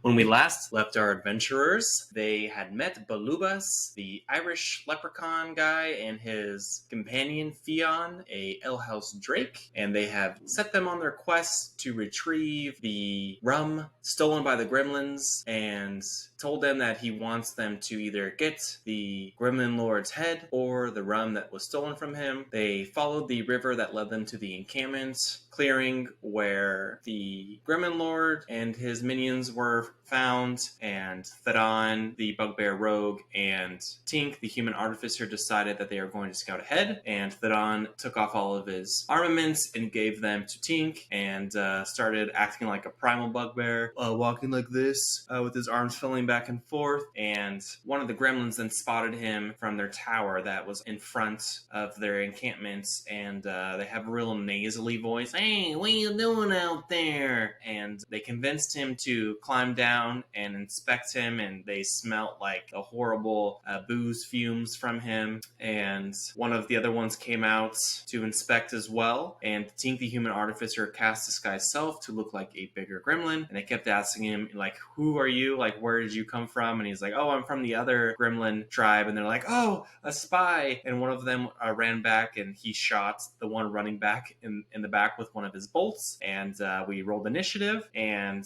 When we last left our adventurers, they had met Balubas, the Irish leprechaun guy, and his companion Fionn, a alehouse drake, and they have set them on their quest to retrieve the rum stolen by the gremlins and told them that he wants them to either get the gremlin lord's head or the rum that was stolen from him. They followed the river that led them to the encampment clearing where the gremlin lord and his minions were found, and Thadon, the bugbear rogue, and Tink, the human artificer, decided that they are going to scout ahead, and Thadon took off all of his armaments and gave them to Tink, and started acting like a primal bugbear, walking like this, with his arms flailing back and forth, and one of the gremlins then spotted him from their tower that was in front of their encampments, and they have a real nasally voice. Hey, what are you doing out there? And they convinced him to climb down and inspect him, and they smelt like the horrible booze fumes from him. And one of the other ones came out to inspect as well, and Tink the human artificer cast disguise self to look like a bigger gremlin, and they kept asking him, like, who are you? Like, where did you come from? And he's like, oh, I'm from the other gremlin tribe. And they're like, oh, a spy. And one of them ran back, and he shot the one running back in the back with one of his bolts. And we rolled initiative and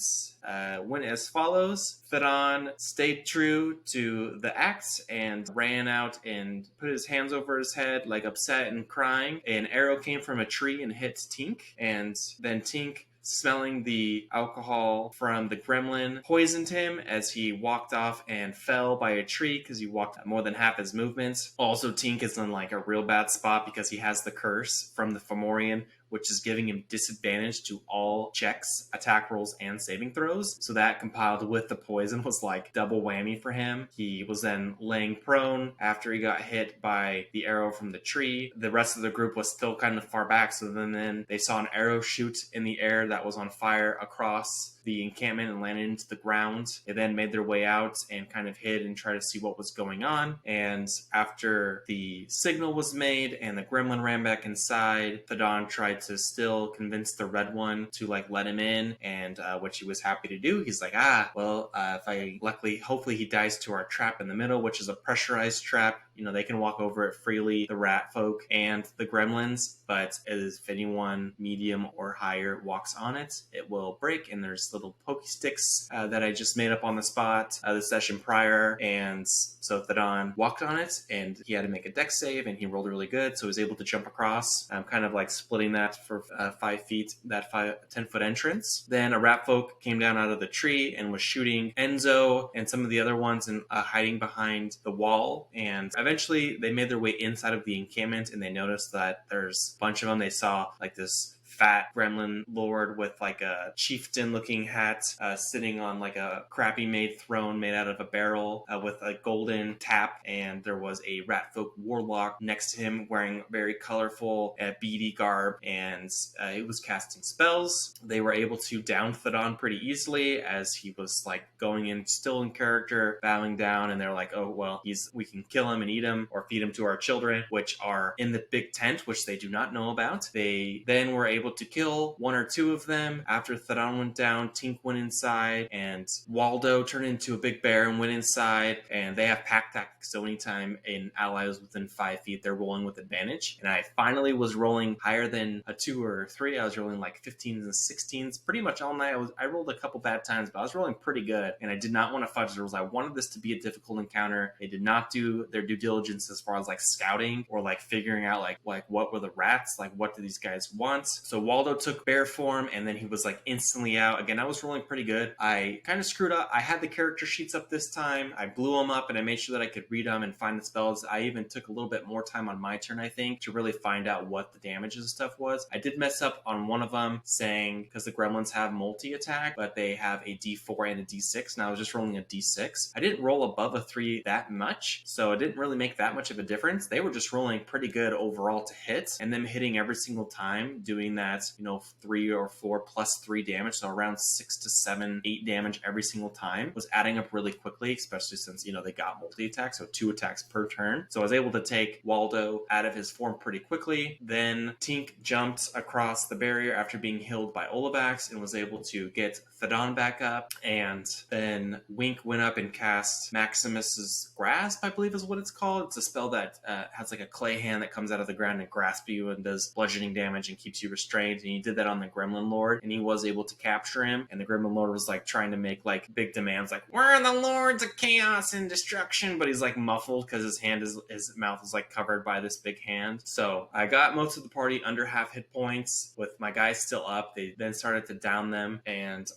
went as follows. Thadon stayed true to the act and ran out and put his hands over his head, like upset and crying. An arrow came from a tree and hit Tink, and then Tink, smelling the alcohol from the gremlin, poisoned him as he walked off and fell by a tree because he walked more than half his movements. Also, Tink is in like a real bad spot because he has the curse from the Fomorian, which is giving him disadvantage to all checks, attack rolls, and saving throws. So that compiled with the poison was like double whammy for him. He was then laying prone after he got hit by the arrow from the tree. The rest of the group was still kind of far back, so then they saw an arrow shoot in the air that was on fire across the encampment and landed into the ground. They then made their way out and kind of hid and tried to see what was going on. And after the signal was made and the gremlin ran back inside, Thadon tried to still convince the red one to like let him in, and which he was happy to do. He's like, hopefully he dies to our trap in the middle, which is a pressurized trap. You know, they can walk over it freely, the rat folk and the gremlins, but if anyone medium or higher walks on it, it will break. And there's little pokey sticks that I just made up on the spot the session prior. And so Thadon walked on it, and he had to make a dex save, and he rolled really good, so he was able to jump across, kind of like splitting that for 5 feet, that 10-foot entrance. Then a rat folk came down out of the tree and was shooting Enzo and some of the other ones and hiding behind the wall. And eventually they made their way inside of the encampment, and they noticed that there's a bunch of them. They saw like this fat gremlin lord with like a chieftain looking hat sitting on like a crappy made throne made out of a barrel with a golden tap, and there was a rat folk warlock next to him wearing very colorful beady garb, and he was casting spells. They were able to down Thadon pretty easily as he was like going in still in character, bowing down, and they're like, oh well, we can kill him and eat him or feed him to our children, which are in the big tent, which they do not know about. They then were able to kill one or two of them. After Thadon went down, Tink went inside, and Waldo turned into a big bear and went inside, and they have pack tactics, so anytime an ally is within 5 feet, they're rolling with advantage. And I finally was rolling higher than a 2 or 3. I was rolling like 15s and 16s pretty much all night. I rolled a couple bad times, but I was rolling pretty good, and I did not want to fudge the rules. I wanted this to be a difficult encounter. They did not do their due diligence as far as like scouting or like figuring out like what were the rats, like what do these guys want. So Waldo took bear form, and then he was like instantly out. Again, I was rolling pretty good. I kind of screwed up. I had the character sheets up this time. I blew them up, and I made sure that I could read them and find the spells. I even took a little bit more time on my turn, I think, to really find out what the damages and stuff was. I did mess up on one of them, saying, because the gremlins have multi-attack, but they have a D4 and a D6, and I was just rolling a D6. I didn't roll above a 3 that much, so it didn't really make that much of a difference. They were just rolling pretty good overall to hit, and them hitting every single time, doing that at, 3 or 4 plus 3 damage, so around 6 to 7, 8 damage every single time, was adding up really quickly, especially since, they got multi-attacks, so 2 attacks per turn. So I was able to take Waldo out of his form pretty quickly. Then Tink jumped across the barrier after being healed by Olabax and was able to get Thadon back up. And then Wink went up and cast Maximus's Grasp, I believe is what it's called. It's a spell that has like a clay hand that comes out of the ground and grasps you and does bludgeoning damage and keeps you restrained. And he did that on the Gremlin Lord, and he was able to capture him. And the Gremlin Lord was like trying to make like big demands, like, we're the lords of chaos and destruction, but he's like muffled because his mouth is like covered by this big hand. So I got most of the party under half hit points with my guys still up. They then started to down them, and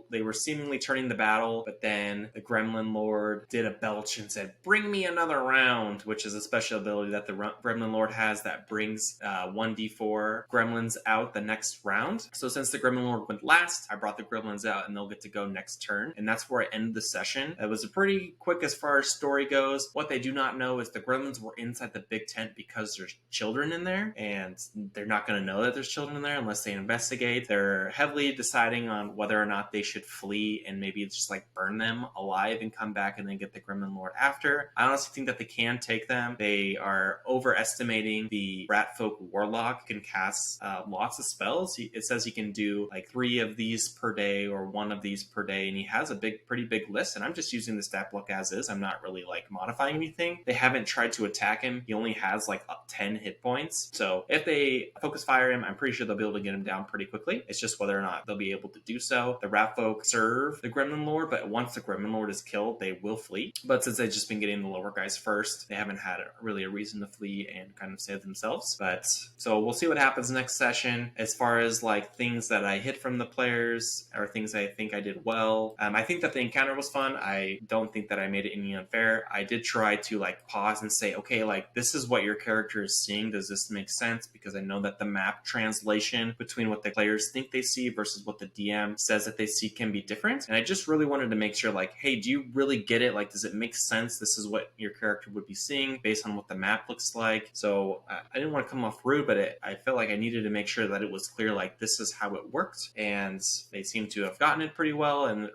they were seemingly turning the battle, but then the Gremlin Lord did a belch and said, bring me another round, which is a special ability that the Gremlin Lord has that brings 1d4 gremlins out the next round. So since the Gremlin Lord went last, I brought the gremlins out and they'll get to go next turn. And that's where I ended the session. It was a pretty quick as far as story goes. What they do not know is the gremlins were inside the big tent because there's children in there, and they're not going to know that there's children in there unless they investigate. They're heavily deciding on whether or not they should flee and maybe just like burn them alive and come back and then get the Gremlin Lord after. I honestly think that they can take them. They are overestimating the Ratfolk Warlock. Can cast lots of spells. It says he can do like 3 of these per day or 1 of these per day, and he has a pretty big list, and I'm just using the stat block as is. I'm not really like modifying anything. They haven't tried to attack him. He only has like 10 hit points, so if they focus fire him, I'm pretty sure they'll be able to get him down pretty quickly. It's just whether or not they'll be able to do so. The Ratfolk serve the Gremlin Lord, but once the Gremlin Lord is killed, they will flee. But since they've just been getting the lower guys first, they haven't had really a reason to flee and kind of save themselves. But so we'll see what happens next session. As far as like things that I hid from the players or things I think I did well, I think that the encounter was fun. I don't think that I made it any unfair. I did try to like pause and say, okay, like this is what your character is seeing. Does this make sense? Because I know that the map translation between what the players think they see versus what the DM says that they see can be different. And I just really wanted to make sure like, hey, do you really get it? Like, does it make sense? This is what your character would be seeing based on what the map looks like. So I didn't want to come off rude, but I felt like I needed to make sure that it was clear, like this is how it worked. And they seem to have gotten it pretty well, and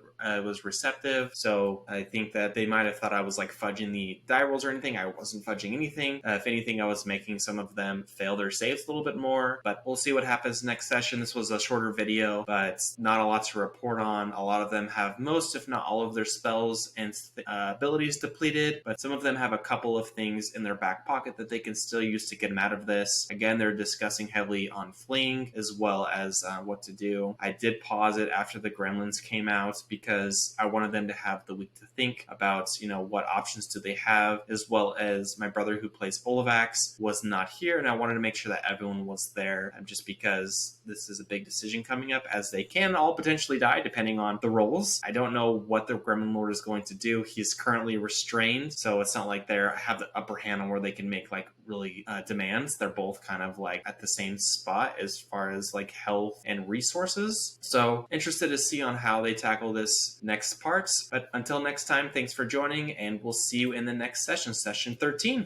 was receptive. So I think that they might have thought I was like fudging the die rolls or anything. I wasn't fudging anything. If anything, I was making some of them fail their saves a little bit more, but we'll see what happens next session. This was a shorter video, but not a lot to report on. A lot of them have most, if not all of their spells and abilities depleted, but some of them have a couple of things in their back pocket that they can still use to get them out of this. Again, they're discussing heavily on fleeing as well as what to do. I did pause it after the gremlins came out because I wanted them to have the week to think about, what options do they have, as well as my brother who plays Olavax was not here, and I wanted to make sure that everyone was there, just because this is a big decision coming up, as they can all potentially die depending on the rolls. I don't know what the Gremlin Lord is going to do. He's currently restrained, so it's not like they have the upper hand on where they can make like really demands. They're both kind of like at the same spot as far as like health and resources. So interested to see on how they tackle this next part. But until next time, thanks for joining, and we'll see you in the next session, session 13.